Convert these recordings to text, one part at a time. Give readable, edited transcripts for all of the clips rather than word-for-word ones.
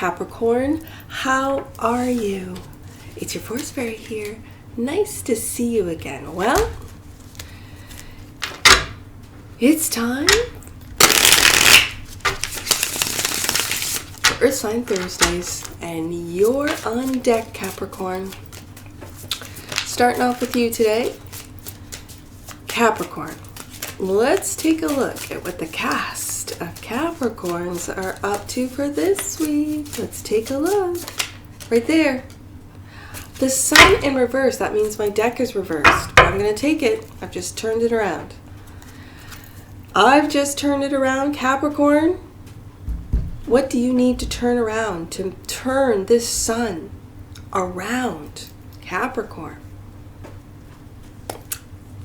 Capricorn, how are you? It's your Force Fairy here. Nice to see you again. Well, it's time for Earth Sign Thursdays, and you're on deck, Capricorn. Starting off with you today, Capricorn. Let's take a look at what the cast of Capricorns are up to for this week. Let's take a look. Right there. The Sun in reverse. That means my deck is reversed. But I'm going to take it. I've just turned it around. Capricorn. What do you need to turn around to turn this Sun around, Capricorn?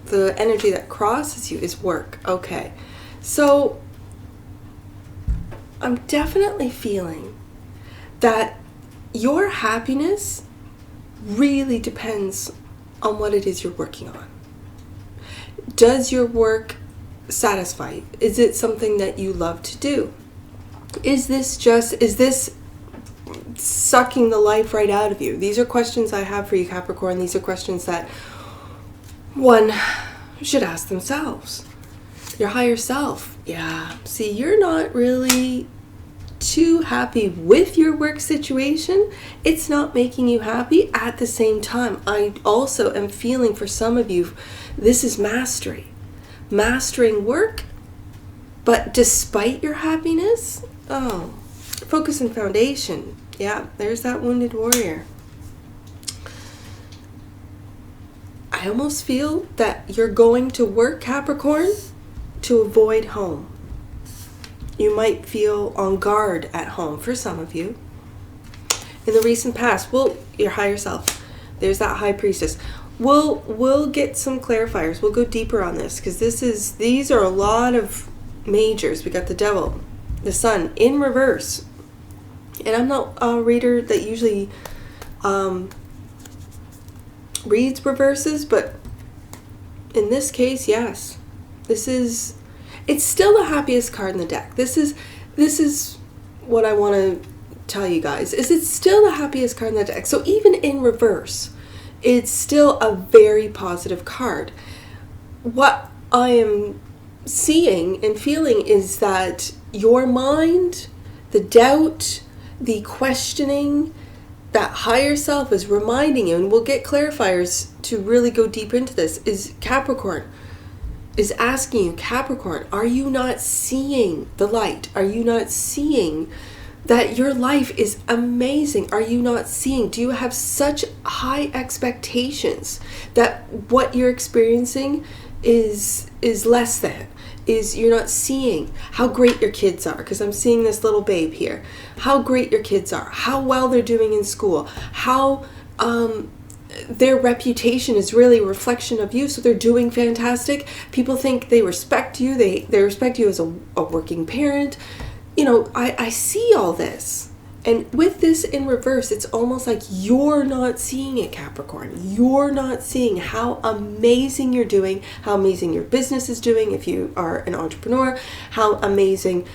The energy that crosses you is work. Okay. So I'm definitely feeling that your happiness really depends on what it is you're working on. Does your work satisfy you? Is it something that you love to do? Is this sucking the life right out of you? These are questions I have for you, Capricorn. These are questions that one should ask themselves. Your higher self. Yeah. See, you're not really too happy with your work situation. It's not making you happy. At the same time, I also am feeling for some of you, this is mastery. Mastering work, but despite your happiness, focus and foundation. Yeah, there's that wounded warrior. I almost feel that you're going to work, Capricorn, to avoid home. You might feel on guard at home for some of you. In the recent past, your higher self, there's that High Priestess. We'll get some clarifiers. We'll go deeper on this because these are a lot of majors. We got the Devil, the Sun in reverse. And I'm not a reader that usually reads reverses, but in this case, yes. It's still the happiest card in the deck. This is what I want to tell you guys. It's still the happiest card in the deck. So even in reverse, it's still a very positive card. What I am seeing and feeling is that your mind, the doubt, the questioning, that higher self is reminding you, and we'll get clarifiers to really go deep into this, is Capricorn is asking you, Capricorn, are you not seeing the light? Are you not seeing that your life is amazing? Are you not seeing? Do you have such high expectations that what you're experiencing is less than? You're not seeing how great your kids are, because I'm seeing this little babe here. How great your kids are, how well they're doing in school, how their reputation is really a reflection of you, so they're doing fantastic. People think they respect you, they respect you as a working parent. You know, I see all this. And with this in reverse, it's almost like you're not seeing it, Capricorn. You're not seeing how amazing you're doing, how amazing your business is doing if you are an entrepreneur, how amazing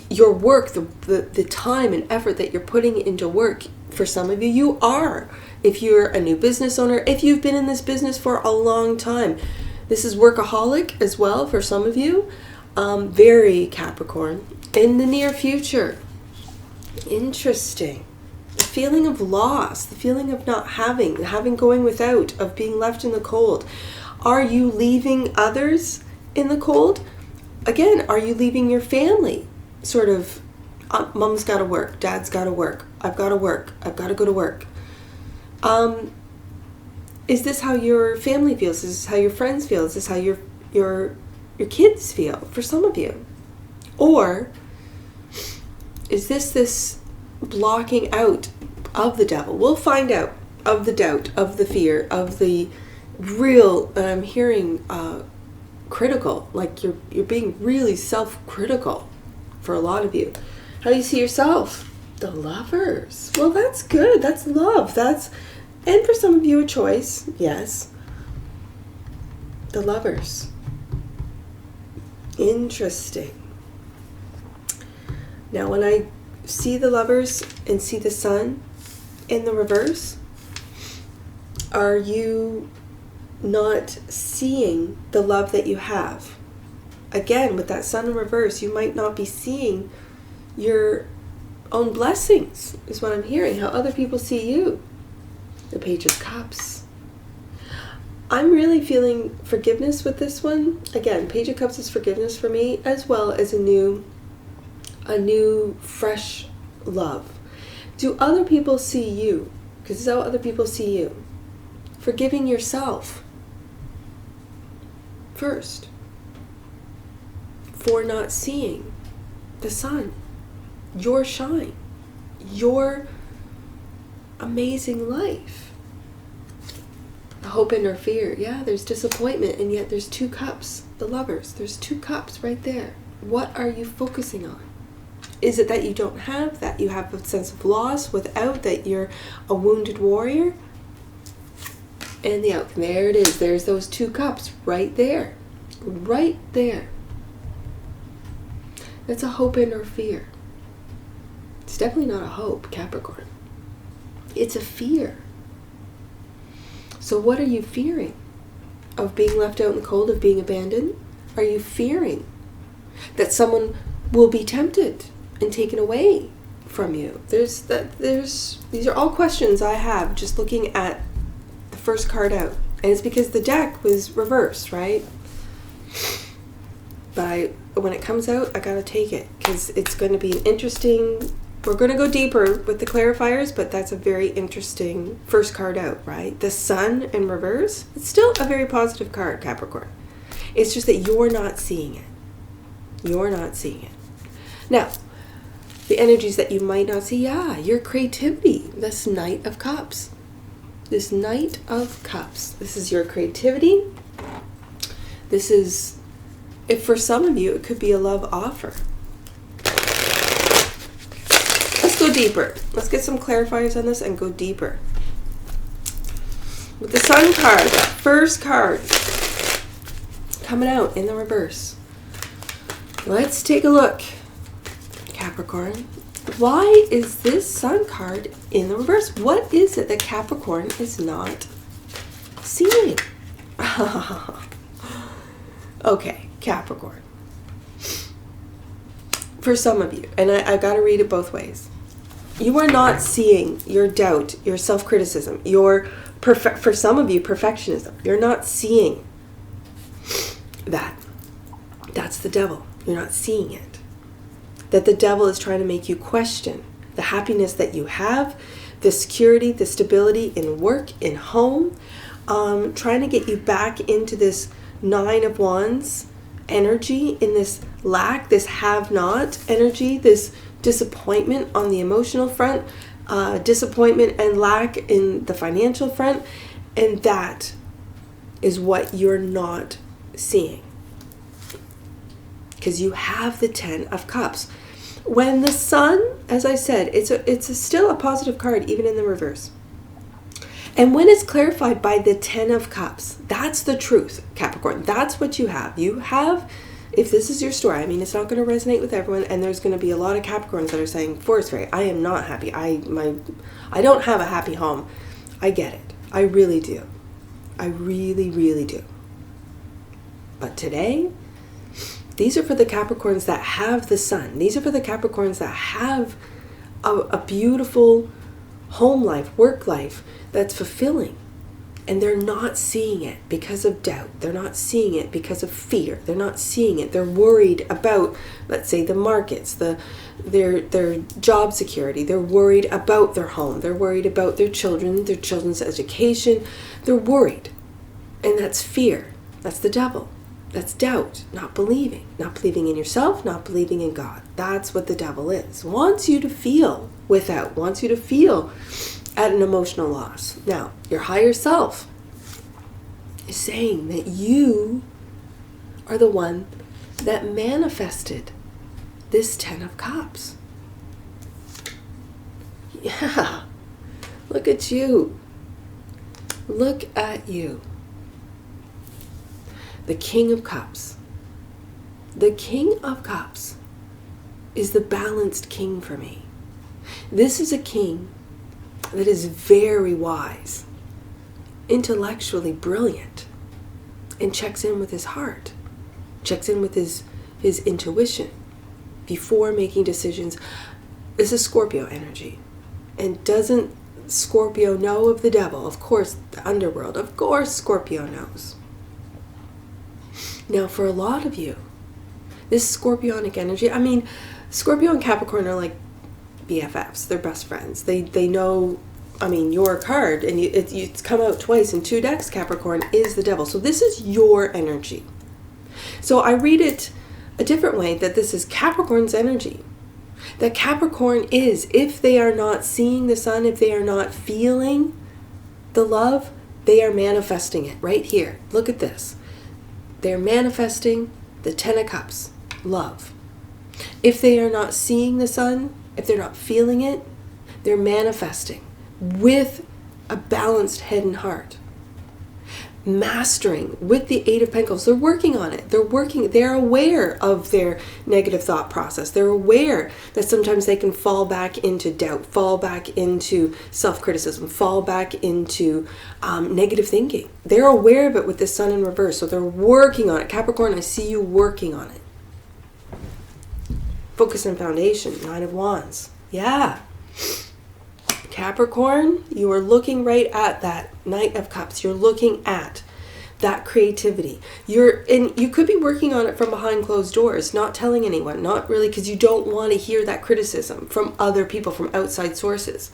your work, the time and effort that you're putting into work. For some of you, you are. If you're a new business owner, if you've been in this business for a long time, this is workaholic as well for some of you. Very Capricorn. In the near future. Interesting. The feeling of loss, the feeling of not having going without, of being left in the cold. Are you leaving others in the cold? Again, are you leaving your family? Sort of, mom's got to work, dad's got to work, I've got to work, I've got to go to work. Is this how your family feels? Is this how your friends feel? Is this how your kids feel for some of you? Or is this blocking out of the devil? We'll find out, of the doubt, of the fear, of the real, and I'm hearing critical, like you're being really self-critical for a lot of you. How do you see yourself? The Lovers. Well, that's good. That's love. And for some of you, a choice. Yes. The Lovers. Interesting. Now, when I see the Lovers and see the Sun in the reverse, are you not seeing the love that you have? Again, with that Sun in reverse, you might not be seeing your own blessings, is what I'm hearing, how other people see you. The Page of Cups. I'm really feeling forgiveness with this one. Again, Page of Cups is forgiveness for me, as well as a new fresh love. Do other people see you? Because this is how other people see you. Forgiving yourself first for not seeing the sun, your shine, your amazing life. Hope and or fear. Yeah, there's disappointment, and yet there's 2 cups. The Lovers. There's 2 cups right there. What are you focusing on? Is it that you don't have, that you have a sense of loss without, that you're a wounded warrior? And the outcome. There it is. There's those 2 cups right there. Right there. That's a hope and or fear. It's definitely not a hope, Capricorn. It's a fear. So what are you fearing? Of being left out in the cold, of being abandoned? Are you fearing that someone will be tempted and taken away from you? These are all questions I have just looking at the first card out. And it's because the deck was reversed, right? But when it comes out, I gotta take it, because it's going to be an interesting... We're going to go deeper with the clarifiers, but that's a very interesting first card out, right? The Sun in reverse. It's still a very positive card, Capricorn. It's just that you're not seeing it. You're not seeing it. Now, the energies that you might not see, yeah, your creativity. This Knight of Cups. This Knight of Cups. This is your creativity. This is, if for some of you, it could be a love offer. Let's go deeper. Let's get some clarifiers on this and go deeper. With the Sun card, that first card coming out in the reverse. Let's take a look, Capricorn. Why is this Sun card in the reverse? What is it that Capricorn is not seeing? Okay, Capricorn. For some of you, and I've got to read it both ways. You are not seeing your doubt, your self-criticism, for some of you, perfectionism. You're not seeing that. That's the devil. You're not seeing it. That the devil is trying to make you question the happiness that you have, the security, the stability in work, in home, trying to get you back into this 9 of Wands energy, in this lack, this have-not energy, this disappointment on the emotional front, disappointment and lack in the financial front, and that is what you're not seeing. Because you have the 10 of Cups. When the Sun, as I said, it's still a positive card, even in the reverse. And when it's clarified by the 10 of Cups, that's the truth, Capricorn. That's what you have. You have, if this is your story, I mean, it's not going to resonate with everyone, and there's going to be a lot of Capricorns that are saying, Forest Fairy, I am not happy. I don't have a happy home. I get it. I really do. I really, really do. But today, these are for the Capricorns that have the Sun. These are for the Capricorns that have a beautiful home life, work life that's fulfilling. And they're not seeing it because of doubt. They're not seeing it because of fear. They're not seeing it. They're worried about, let's say, the markets, their job security. They're worried about their home. They're worried about their children's education. They're worried. And that's fear. That's the devil. That's doubt, not believing in yourself, not believing in God. That's what the devil is. Wants you to feel without, wants you to feel at an emotional loss. Now, your higher self is saying that you are the one that manifested this 10 of Cups. Yeah, look at you. Look at you. The King of Cups. The King of Cups is the balanced king for me. This is a king that is very wise, intellectually brilliant, and checks in with his heart, checks in with his intuition before making decisions. This is Scorpio energy. And doesn't Scorpio know of the devil? Of course, the underworld. Of course, Scorpio knows. Now, for a lot of you, this Scorpionic energy, I mean, Scorpio and Capricorn are like BFFs. They're best friends. They know, I mean, your card, and it's come out twice in 2 decks, Capricorn is the devil. So this is your energy. So I read it a different way, that this is Capricorn's energy. That Capricorn is, if they are not seeing the sun, if they are not feeling the love, they are manifesting it right here. Look at this. They're manifesting the 10 of Cups, love. If they are not seeing the sun, if they're not feeling it, they're manifesting with a balanced head and heart. Mastering with the 8 of Pentacles. They're working on it. They're aware of their negative thought process. They're aware that sometimes they can fall back into doubt, fall back into self-criticism, fall back into negative thinking. They're aware of it with the sun in reverse. So they're working on it. Capricorn, I see you working on it. Focus and foundation, 9 of Wands. Yeah. Capricorn, you are looking right at that Knight of Cups. You're looking at that creativity. You could be working on it from behind closed doors, not telling anyone, not really, because you don't want to hear that criticism from other people, from outside sources,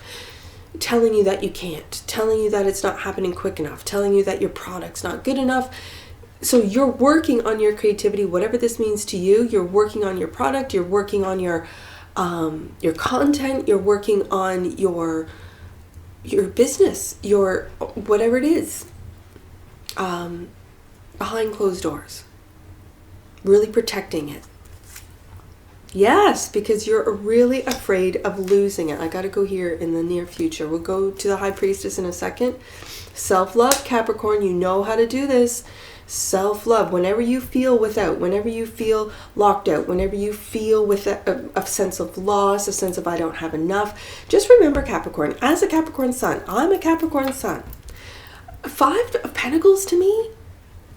telling you that you can't, telling you that it's not happening quick enough, telling you that your product's not good enough. So you're working on your creativity, whatever this means to you. You're working on your product. You're working on your content. You're working on your business, your whatever it is, behind closed doors, really protecting it. Yes, because you're really afraid of losing it. I got to go here in the near future. We'll go to the High Priestess in a second. Self-love, Capricorn, you know how to do this. Self-love. Whenever you feel without, whenever you feel locked out, whenever you feel with a sense of loss, a sense of I don't have enough, just remember, Capricorn, as a Capricorn sun, I'm a Capricorn sun. 5 of Pentacles to me,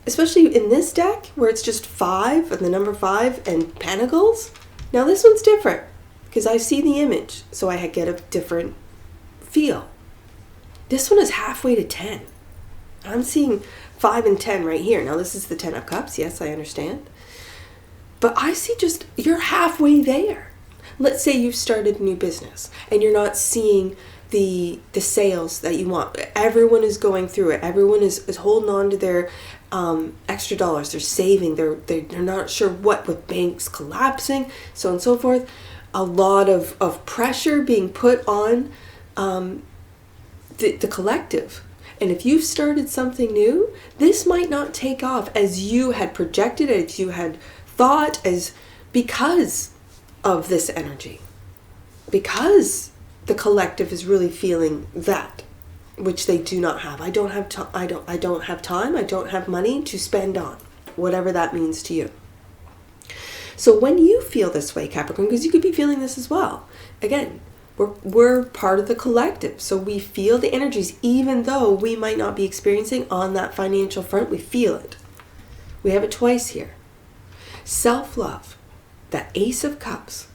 especially in this deck where it's just 5 and the number 5 and Pentacles. Now this one's different because I see the image, so I get a different feel. This one is halfway to 10. I'm seeing 5 and 10 right here. Now this is the 10 of Cups. Yes, I understand. But I see just, you're halfway there. Let's say you've started a new business and you're not seeing the sales that you want. Everyone is going through it. Everyone is holding on to their extra dollars. They're saving. They're not sure what, with banks collapsing, so on and so forth. A lot of pressure being put on the collective. And if you've started something new, this might not take off as you had projected, as you had thought, because of this energy. Because the collective is really feeling that, which they do not have. I don't have time. I don't have money to spend on whatever that means to you. So when you feel this way, Capricorn, because you could be feeling this as well. Again, we're part of the collective, so we feel the energies, even though we might not be experiencing on that financial front. We feel it. We have it twice here. Self-love, that Ace of Cups,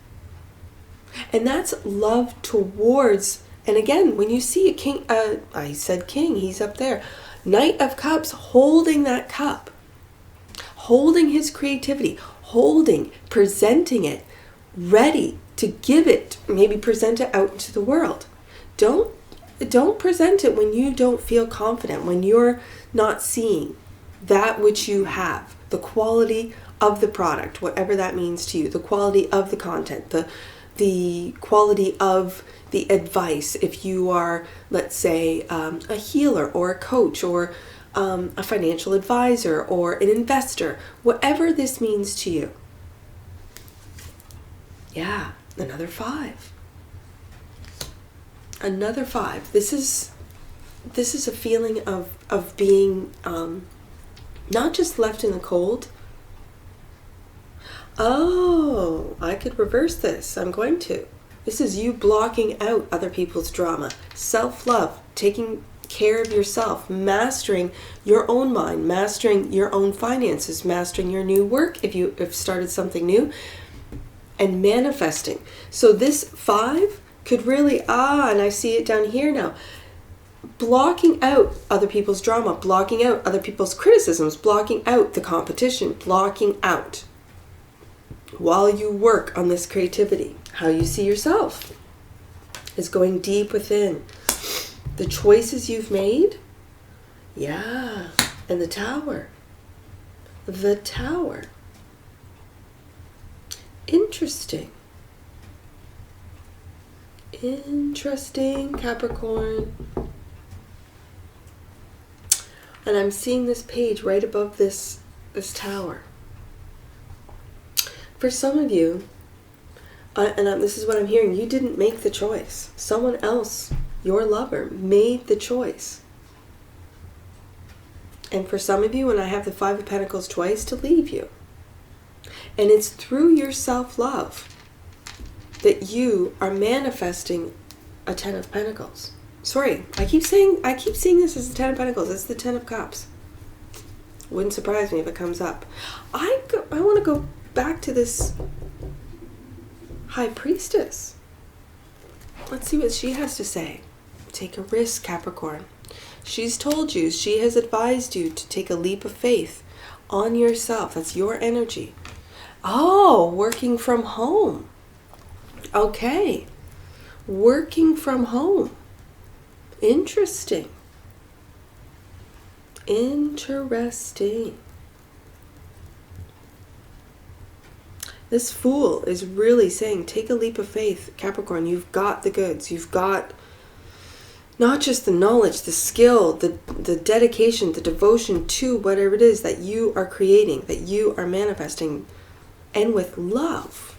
and that's love towards. And again, when you see a king, I said king, he's up there. Knight of Cups, holding that cup, holding his creativity, presenting it, ready to give it, maybe present it out into the world. Don't present it when you don't feel confident, when you're not seeing that which you have, the quality of the product, whatever that means to you, the quality of the content, the quality of the advice. If you are, let's say, a healer or a coach or a financial advisor or an investor, whatever this means to you. Yeah. Another 5. Another 5. This is a feeling of being not just left in the cold. Oh, I could reverse this. I'm going to. This is you blocking out other people's drama. Self-love, taking care of yourself, mastering your own mind, mastering your own finances, mastering your new work if you have started something new, and manifesting. So this 5 could really, and I see it down here now, blocking out other people's drama, blocking out other people's criticisms, blocking out the competition, blocking out while you work on this creativity. How you see yourself is going deep within. The choices you've made, yeah, and the Tower. The Tower. Interesting. Interesting, Capricorn. And I'm seeing this page right above this tower. For some of you, this is what I'm hearing, you didn't make the choice. Someone else, your lover, made the choice. And for some of you, when I have the 5 of Pentacles twice, to leave you. And it's through your self-love that you are manifesting a 10 of Pentacles. Sorry, I keep seeing this as the 10 of Pentacles. It's the 10 of Cups. Wouldn't surprise me if it comes up. I want to go back to this High Priestess. Let's see what she has to say. Take a risk, Capricorn. She's told you, she has advised you to take a leap of faith on yourself. That's your energy. Oh, working from home. Okay. Working from home. Interesting. Interesting. This Fool is really saying, take a leap of faith, Capricorn. You've got the goods. You've got not just the knowledge, the skill, the dedication, the devotion to whatever it is that you are creating, that you are manifesting, and with love.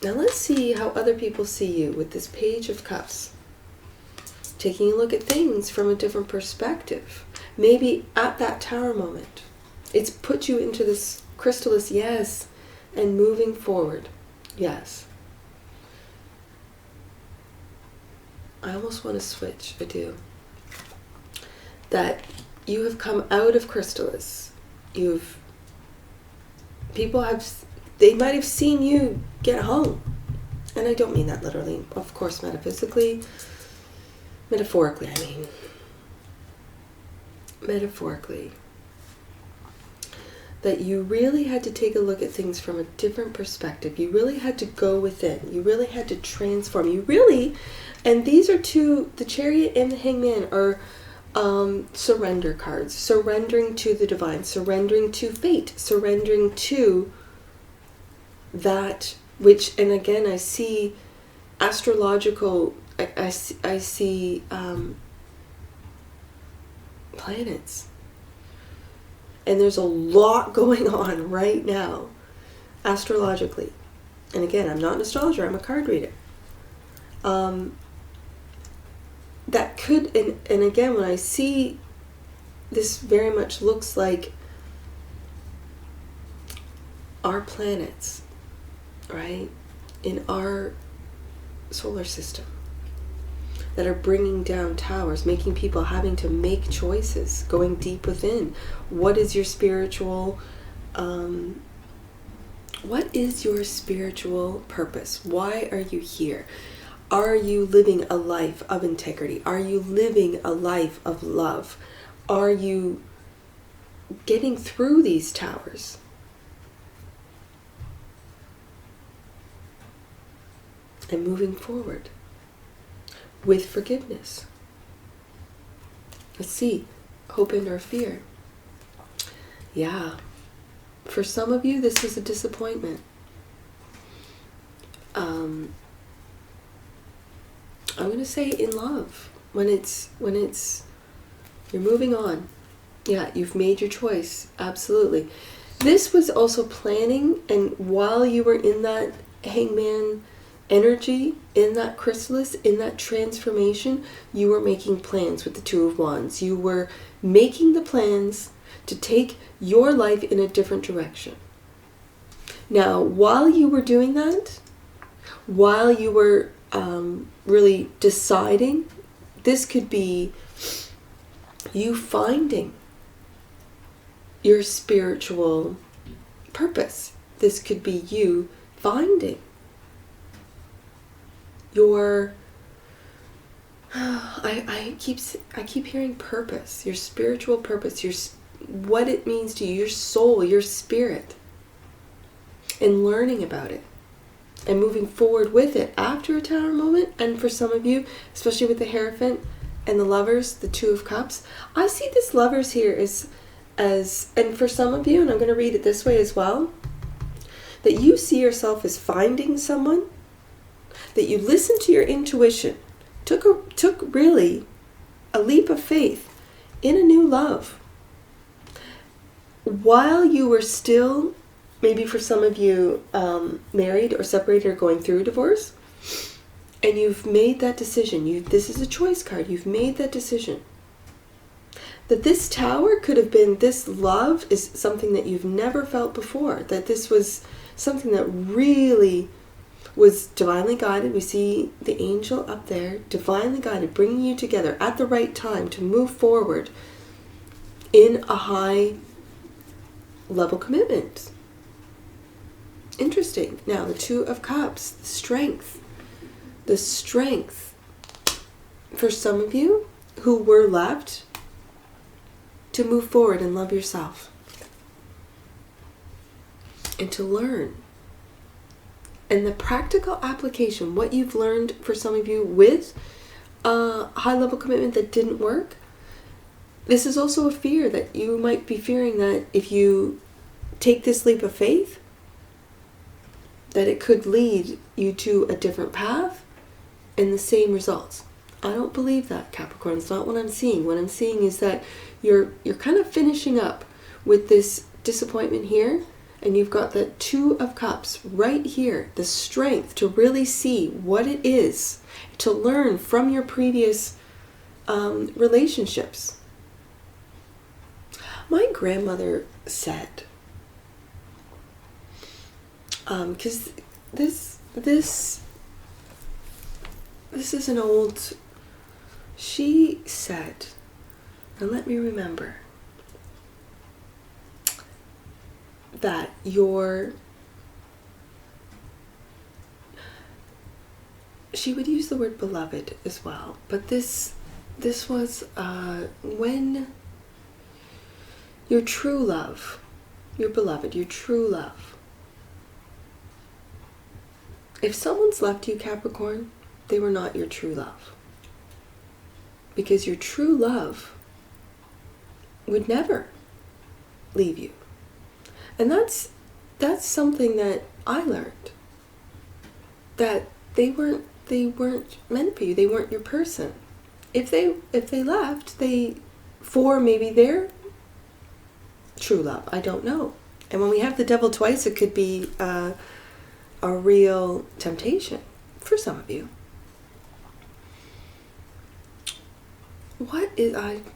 Now let's see how other people see you with this Page of Cups. Taking a look at things from a different perspective. Maybe at that Tower moment, it's put you into this chrysalis, yes, and moving forward, yes. I almost want to switch, I do. That you have come out of chrysalis. They might have seen you get home. And I don't mean that literally, of course, metaphorically, that you really had to take a look at things from a different perspective. You really had to go within. You really had to transform. You really, and these are two, the Chariot and the Hangman are surrender cards. Surrendering to the divine, surrendering to fate, surrendering to that which, and again, I see astrological, I see planets. And there's a lot going on right now, astrologically. And again, I'm not an astrologer, I'm a card reader. That could, and again, when I see this, very much looks like our planets, right, in our solar system, that are bringing down towers, making people having to make choices, going deep within. What is your spiritual purpose? Why are you here? Are you living a life of integrity? Are you living a life of love? Are you getting through these towers? And moving forward with forgiveness. Let's see, hope and or fear. Yeah, for some of you, this is a disappointment. I'm going to say in love, when it's you're moving on. Yeah, you've made your choice, absolutely. This was also planning, and while you were in that Hangman energy, in that chrysalis, in that transformation, you were making plans with the Two of Wands. You were making the plans to take your life in a different direction. Now, while you were doing that, while you were really deciding. This could be you finding your spiritual purpose. This could be you finding your I keep hearing purpose, your spiritual purpose, what it means to you, your soul, your spirit, and learning about it and moving forward with it after a Tower moment. And for some of you, especially with the Hierophant and the Lovers, the Two of Cups, I see this Lovers here as and for some of you, and I'm going to read it this way as well, that you see yourself as finding someone, that you listened to your intuition, took really a leap of faith in a new love, while you were still, maybe for some of you, married or separated or going through a divorce, and you've made that decision. This is a choice card. You've made that decision. That this Tower could have been, this love is something that you've never felt before. That this was something that really was divinely guided. We see the angel up there, divinely guided, bringing you together at the right time to move forward in a high level commitment. Interesting. Now, the Two of Cups, the strength. The strength for some of you who were left to move forward and love yourself and to learn. And the practical application, what you've learned for some of you with a high-level commitment that didn't work, this is also a fear that you might be fearing that if you take this leap of faith, that it could lead you to a different path and the same results. I don't believe that, Capricorn. It's not what I'm seeing. What I'm seeing is that you're kind of finishing up with this disappointment here, and you've got the Two of Cups right here, the strength to really see what it is, to learn from your previous relationships. My grandmother said, because this is an old, she said, and let me remember, that she would use the word beloved as well, but this was when your true love, your beloved, your true love, if someone's left you, Capricorn, they were not your true love. Because your true love would never leave you. And that's something that I learned. That they weren't meant for you. They weren't your person. If they left, for maybe their true love, I don't know. And when we have the devil twice, it could be a real temptation for some of you.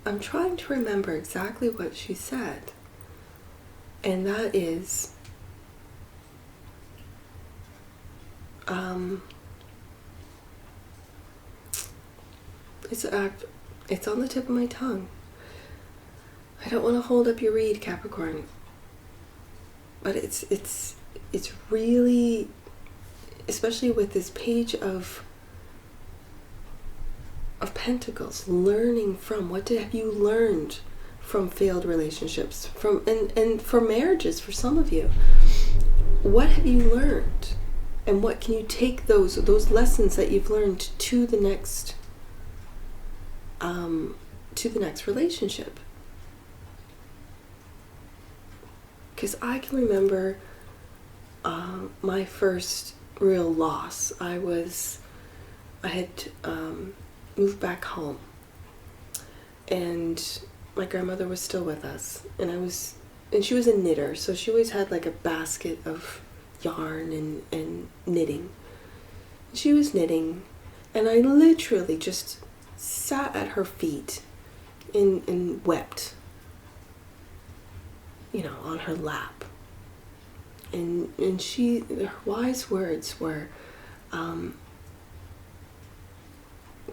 I'm trying to remember exactly what she said. And that is, it's on the tip of my tongue. I don't want to hold up your read, Capricorn. But it's really, especially with this page of Pentacles, learning from, what have you learned from failed relationships, and for marriages for some of you? What have you learned? And what can you take those lessons that you've learned to the next relationship? Because I can remember my first real loss. I had moved back home, and my grandmother was still with us, and she was a knitter, so she always had like a basket of yarn and knitting. She was knitting, and I literally just sat at her feet and wept, on her lap. And her wise words were,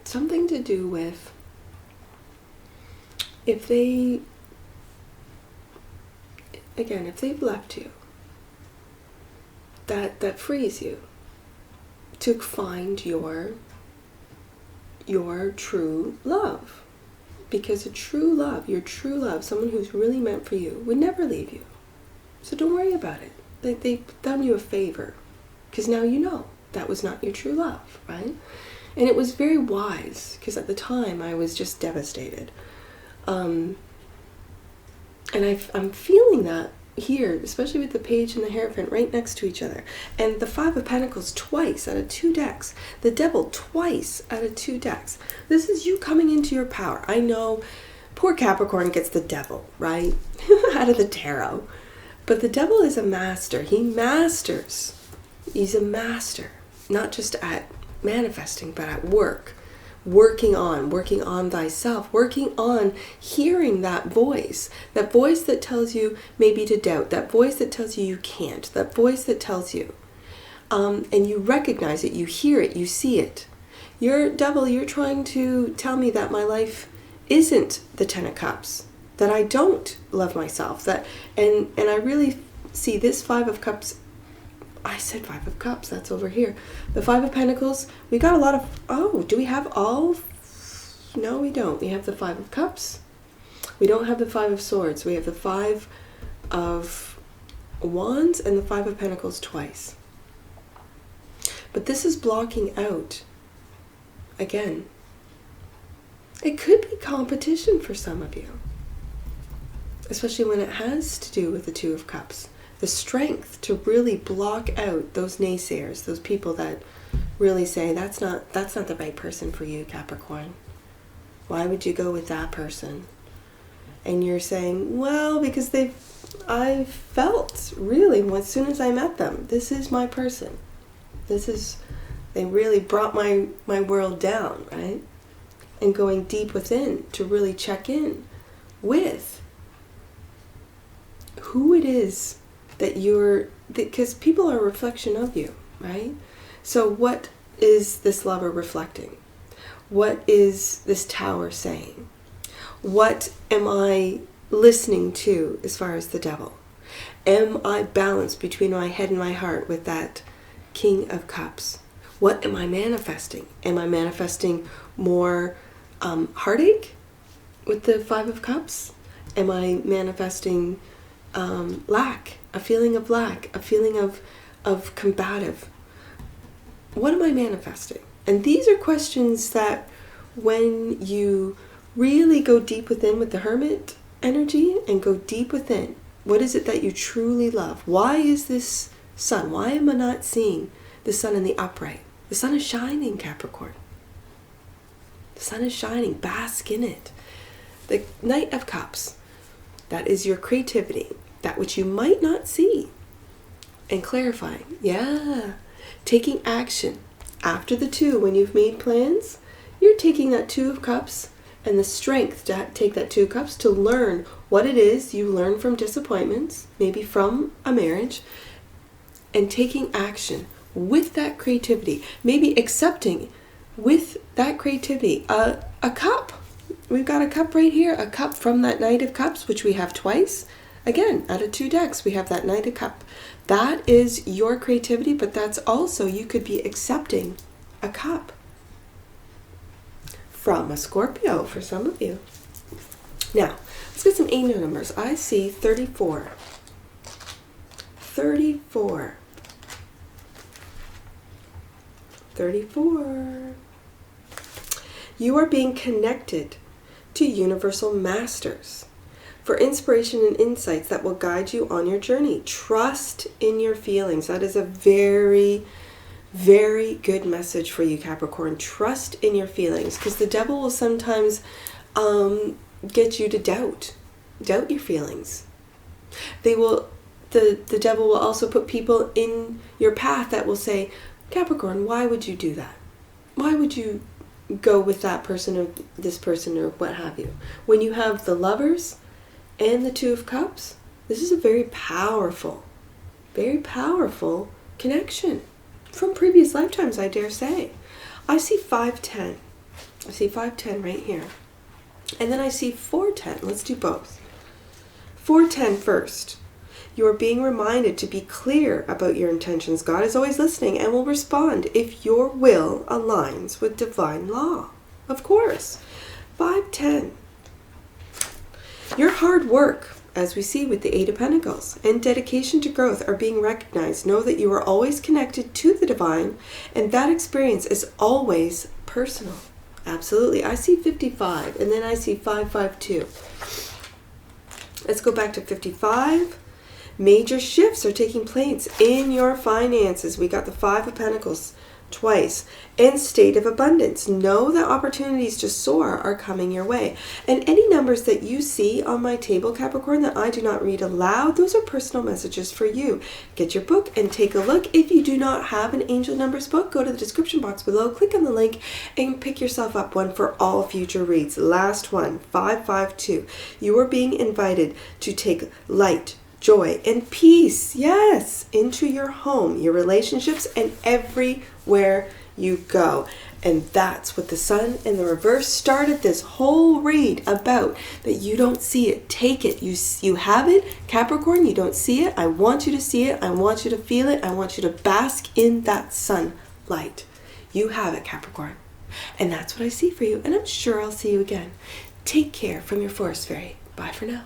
something to do with if they've left you, that frees you to find your true love. Because your true love, someone who's really meant for you, would never leave you. So don't worry about it. They've done you a favor. Because now you know that was not your true love, right? And it was very wise, because at the time I was just devastated. And I'm feeling that here, especially with the Page and the Hierophant right next to each other. And the Five of Pentacles twice out of 2 decks. The Devil twice out of 2 decks. This is you coming into your power. I know poor Capricorn gets the Devil, right? Out of the tarot. But the Devil is a master. He masters. He's a master. Not just at manifesting, but at work. Working on thyself, working on hearing that voice that tells you maybe to doubt, that voice that tells you you can't, that voice that tells you, and you recognize it, you hear it, you see it. You're Devil, you're trying to tell me that my life isn't the 10 of Cups, that I don't love myself, and I really see this 5 of Cups. I said 5 of Cups, that's over here. The 5 of Pentacles, we got a lot of, do we have all? No, we don't. We have the 5 of Cups. We don't have the 5 of Swords. We have the 5 of Wands and the 5 of Pentacles twice. But this is blocking out, again, it could be competition for some of you. Especially when it has to do with the 2 of Cups. The strength to really block out those naysayers, those people that really say, that's not the right person for you, Capricorn. Why would you go with that person? And you're saying, well, because I felt really, as soon as I met them, this is my person. They really brought my world down, right? And going deep within to really check in with who it is that because people are a reflection of you, right? So what is this lover reflecting? What is this Tower saying? What am I listening to as far as the Devil? Am I balanced between my head and my heart with that King of Cups? What am I manifesting? Am I manifesting more heartache with the 5 of Cups? Am I manifesting lack? A feeling of lack, a feeling of combative. What am I manifesting? And these are questions that when you really go deep within with the Hermit energy and go deep within, what is it that you truly love? Why is this sun? Why am I not seeing the sun in the upright? The sun is shining, Capricorn. The sun is shining. Bask in it. The Knight of Cups, that is your creativity. That which you might not see. And clarifying. Yeah. Taking action. After the 2, when you've made plans, you're taking that 2 of Cups and the strength to take that 2 of Cups to learn what it is you learn from disappointments, maybe from a marriage, and taking action with that creativity. Maybe accepting with that creativity a cup. We've got a cup right here. A cup from that Knight of Cups, which we have twice. Again, out of 2 decks, we have that Knight of Cups. That is your creativity, but that's also, you could be accepting a cup from a Scorpio for some of you. Now, let's get some angel numbers. I see 34. 34. 34. You are being connected to universal masters for inspiration and insights that will guide you on your journey. Trust in your feelings. That is a very, very good message for you, Capricorn. Trust in your feelings, because the Devil will sometimes get you to doubt your feelings. The Devil will also put people in your path that will say, Capricorn, why would you do that? Why would you go with that person or this person or what have you? When you have the Lovers and the 2 of Cups, this is a very powerful connection from previous lifetimes, I dare say. I see 510. I see 510 right here. And then I see 410. Let's do both. 410 first. You are being reminded to be clear about your intentions. God is always listening and will respond if your will aligns with divine law. Of course. 510. Your hard work, as we see with the Eight of Pentacles, and dedication to growth are being recognized. Know that you are always connected to the divine, and that experience is always personal. Absolutely. I see 55, and then I see 552. Let's go back to 55. Major shifts are taking place in your finances. We got the Five of Pentacles twice. In state of abundance. Know that opportunities to soar are coming your way. And any numbers that you see on my table, Capricorn, that I do not read aloud, those are personal messages for you. Get your book and take a look. If you do not have an Angel Numbers book, go to the description box below, click on the link, and pick yourself up one for all future reads. Last one, 552. You are being invited to take light, joy, and peace, yes, into your home, your relationships, and everywhere you go. And that's what the Sun in the reverse started this whole read about, that you don't see it. Take it. You have it, Capricorn. You don't see it. I want you to see it. I want you to feel it. I want you to bask in that sunlight. You have it, Capricorn. And that's what I see for you. And I'm sure I'll see you again. Take care from your Forest Fairy. Bye for now.